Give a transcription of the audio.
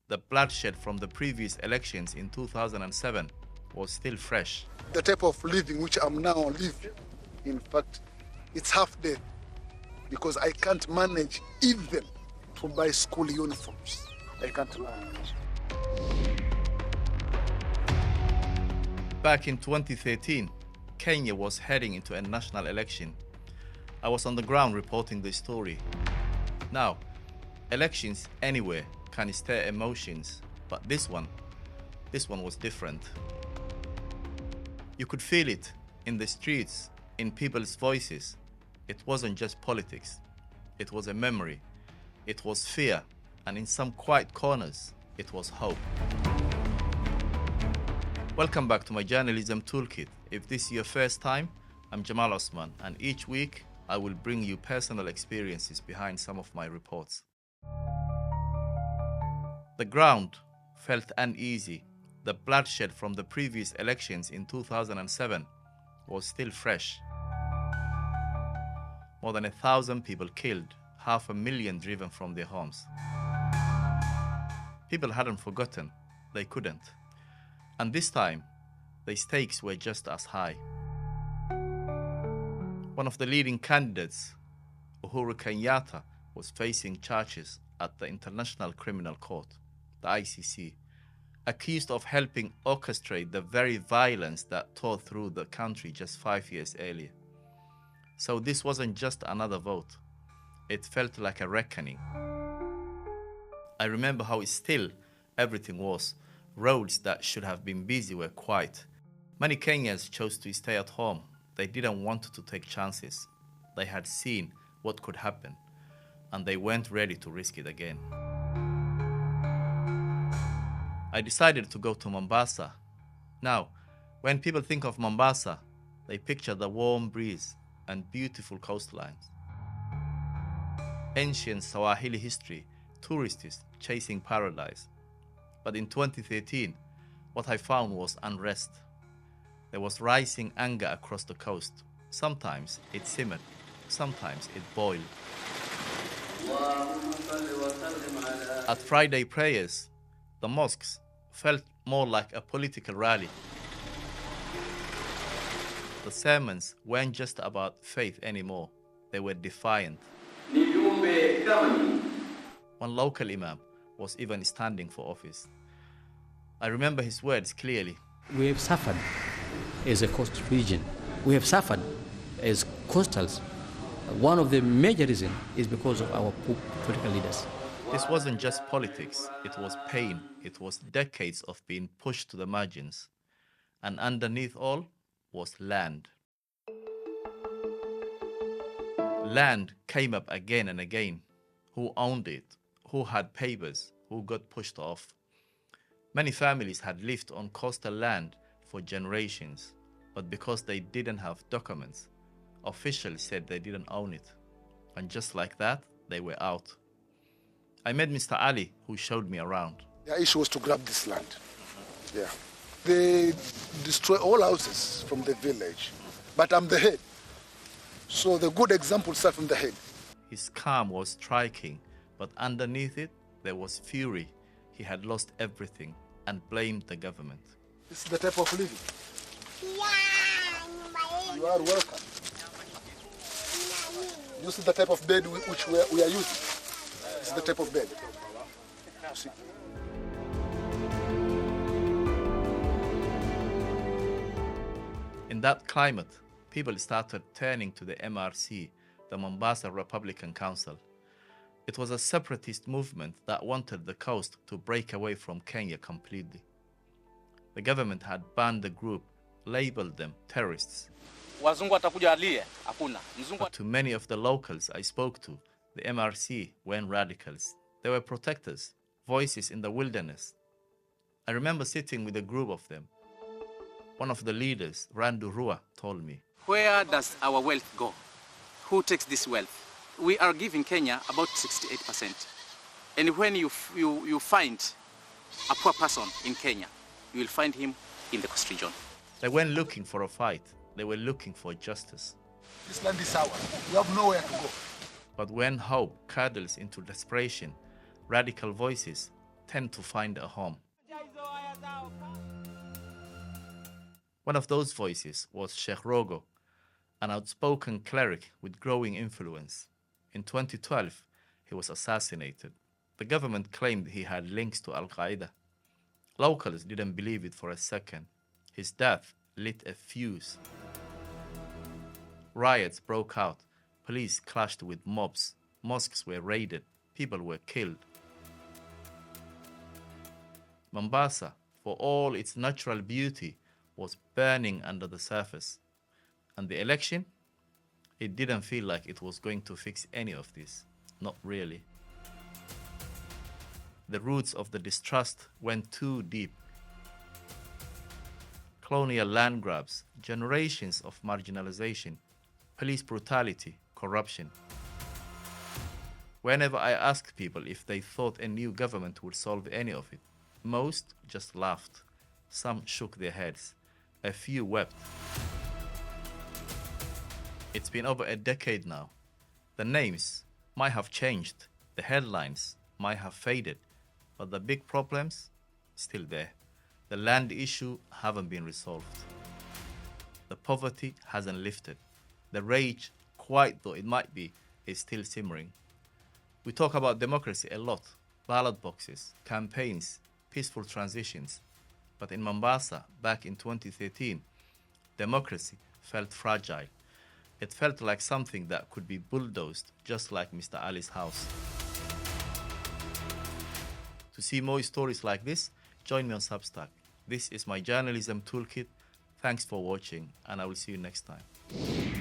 The bloodshed from the previous elections in 2007 was still fresh. The type of living which I'm now living, in fact, it's half dead because I can't manage even to buy school uniforms. I can't manage. Back in 2013, Kenya was heading into a national election. I was on the ground reporting the story. Now, elections anywhere can stir emotions, but this one was different. You could feel it in the streets, in people's voices. It wasn't just politics. It was a memory. It was fear, and in some quiet corners, it was hope. Welcome back to my journalism toolkit. If this is your first time, I'm Jamal Osman, and each week I will bring you personal experiences behind some of my reports. The ground felt uneasy. The bloodshed from the previous elections in 2007 was still fresh. More than 1,000 people killed, 500,000 driven from their homes. People hadn't forgotten, they couldn't. And this time, the stakes were just as high. One of the leading candidates, Uhuru Kenyatta, was facing charges at the International Criminal Court, the ICC, accused of helping orchestrate the very violence that tore through the country just 5 years earlier. So this wasn't just another vote. It felt like a reckoning. I remember how still everything was. Roads that should have been busy were quiet. Many Kenyans chose to stay at home. They didn't want to take chances. They had seen what could happen, and they weren't ready to risk it again. I decided to go to Mombasa. Now, when people think of Mombasa, they picture the warm breeze and beautiful coastlines. Ancient Swahili history, tourists chasing paradise. But in 2013, what I found was unrest. There was rising anger across the coast. Sometimes it simmered, sometimes it boiled. At Friday prayers, the mosques felt more like a political rally. The sermons weren't just about faith anymore, they were defiant. One local imam was even standing for office. I remember his words clearly. We have suffered as a coast region. We have suffered as coastals. One of the major reasons is because of our political leaders. This wasn't just politics, it was pain. It was decades of being pushed to the margins. And underneath all was land. Land came up again and again. Who owned it? Who had papers? Who got pushed off? Many families had lived on coastal land for generations, but because they didn't have documents, officials said they didn't own it. And just like that, they were out. I met Mr. Ali, who showed me around. Their issue was to grab this land. Yeah. They destroy all houses from the village, but I'm the head. So the good example starts from the head. His calm was striking, but underneath it, there was fury. He had lost everything and blamed the government. This is the type of living. You are welcome. This is the type of bed which we are using. This is the type of bed. You see? In that climate, people started turning to the MRC, the Mombasa Republican Council. It was a separatist movement that wanted the coast to break away from Kenya completely. The government had banned the group, labeled them terrorists. But to many of the locals I spoke to, the MRC weren't radicals. They were protectors, voices in the wilderness. I remember sitting with a group of them. One of the leaders, Randu Rua, told me, "Where does our wealth go? Who takes this wealth? We are giving Kenya about 68%. And when you find a poor person in Kenya, you will find him in the coast region." They weren't looking for a fight. They were looking for justice. This land is ours. We have nowhere to go. But when hope curdles into desperation, radical voices tend to find a home. One of those voices was Sheikh Rogo, an outspoken cleric with growing influence. In 2012, he was assassinated. The government claimed he had links to Al-Qaeda. Locals didn't believe it for a second. His death lit a fuse. Riots broke out. Police clashed with mobs. Mosques were raided. People were killed. Mombasa, for all its natural beauty, was burning under the surface. And the election? It didn't feel like it was going to fix any of this. Not really. The roots of the distrust went too deep. Colonial land grabs, generations of marginalization, police brutality, corruption. Whenever I asked people if they thought a new government would solve any of it, most just laughed. Some shook their heads. A few wept. It's been over a decade now. The names might have changed. The headlines might have faded. But the big problems, still there. The land issue haven't been resolved. The poverty hasn't lifted. The rage, quiet though it might be, is still simmering. We talk about democracy a lot. Ballot boxes, campaigns, peaceful transitions. But in Mombasa, back in 2013, democracy felt fragile. It felt like something that could be bulldozed, just like Mr. Ali's house. To see more stories like this, join me on Substack. This is my journalism toolkit. Thanks for watching, and I will see you next time.